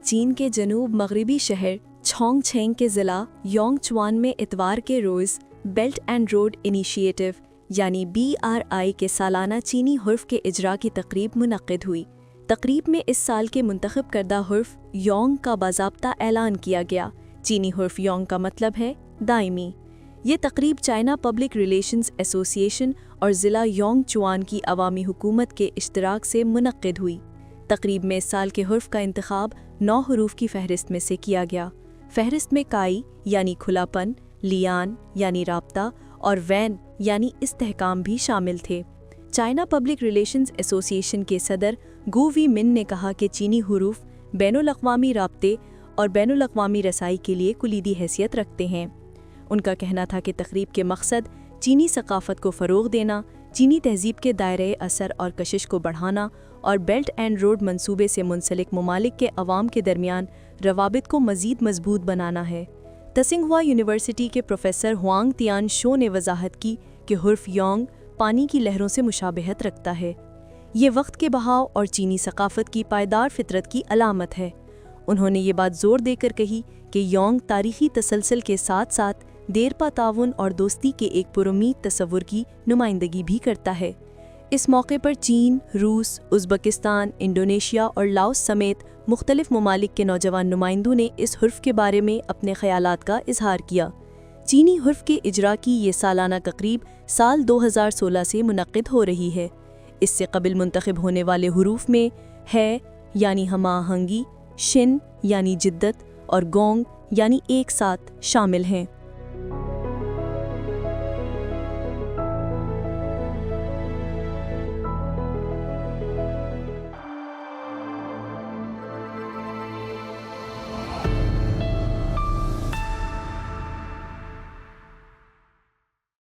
चीन के जनूब मगरबी शहर छोंगछेंग के ज़िला योंगचुआन में इतवार के रोज़ बेल्ट एंड रोड इनिशिएटिव यानी BRI के सालाना चीनी हुर्फ के इजरा की तकरीब मुनक्किद हुई। तकरीब में इस साल के मुंतखब करदा हुर्फ योंग का बाज़ाब्ता ऐलान किया गया। चीनी हुर्फ योंग का मतलब है दायमी। ये तकरीब चाइना पब्लिक रिलेशंस एसोसिएशन और ज़िला योंगचुआन की अवामी हुकूमत के इश्तराक से मुनक्किद हुई। तकरीब में इस साल के हुर्फ का इंतखाब 9 हरूफ की फहरिस्त में से किया गया। फहरिस्त में काई यानी खुलापन, लियान यानी राब्ता और वैन यानी इस्तेहकाम भी शामिल थे। चाइना पब्लिक रिलेशंस एसोसिएशन के सदर गु वी मिन ने कहा कि चीनी हुरूफ बैनुल-अक़वामी राब्ते और बैनुल-अक़वामी रसाई के लिए कुलीदी हैसियत रखते हैं। उनका कहना था कि तकरीब के मकसद चीनी सकाफ़त को फ़रोग़ देना, चीनी तहज़ीब के दायरे असर और कशिश को बढ़ाना और बेल्ट एंड रोड मंसूबे से मुंसलिक ममालिक के अवाम के दरमियान रवाबित को मज़ीद मजबूत बनाना है। तसिंगहुआ यूनिवर्सिटी के प्रोफेसर हुआंग तियान शो ने वजाहत की कि हुर्फ योंग पानी की लहरों से मुशाबहत रखता है। ये वक्त के बहाव और चीनी सकाफ़त की पायदार फितरत की अलामत है। उन्होंने ये बात ज़ोर देकर कही कि योंग तारीख़ी तसलसल के साथ साथ देरपा ताउन और दोस्ती के एक पुरुमीद तसव्वुर की नुमाइंदगी भी करता है। इस मौके पर चीन, रूस, उज़्बेकिस्तान, इंडोनेशिया और लाओस समेत मुख्तलिफ ममालिक के नौजवान नुमाइंदों ने इस हुर्फ के बारे में अपने ख़यालात का इजहार किया। चीनी हुर्फ के इजरा की ये सालाना तकरीब साल 2016 से मुनक्किद हो रही है। इससे कबिल मुंतखब होने वाले हुरूफ में है यानी हमा-आहंगी, शिन यानी जिद्दत और गोंग यानी एक साथ शामिल हैं।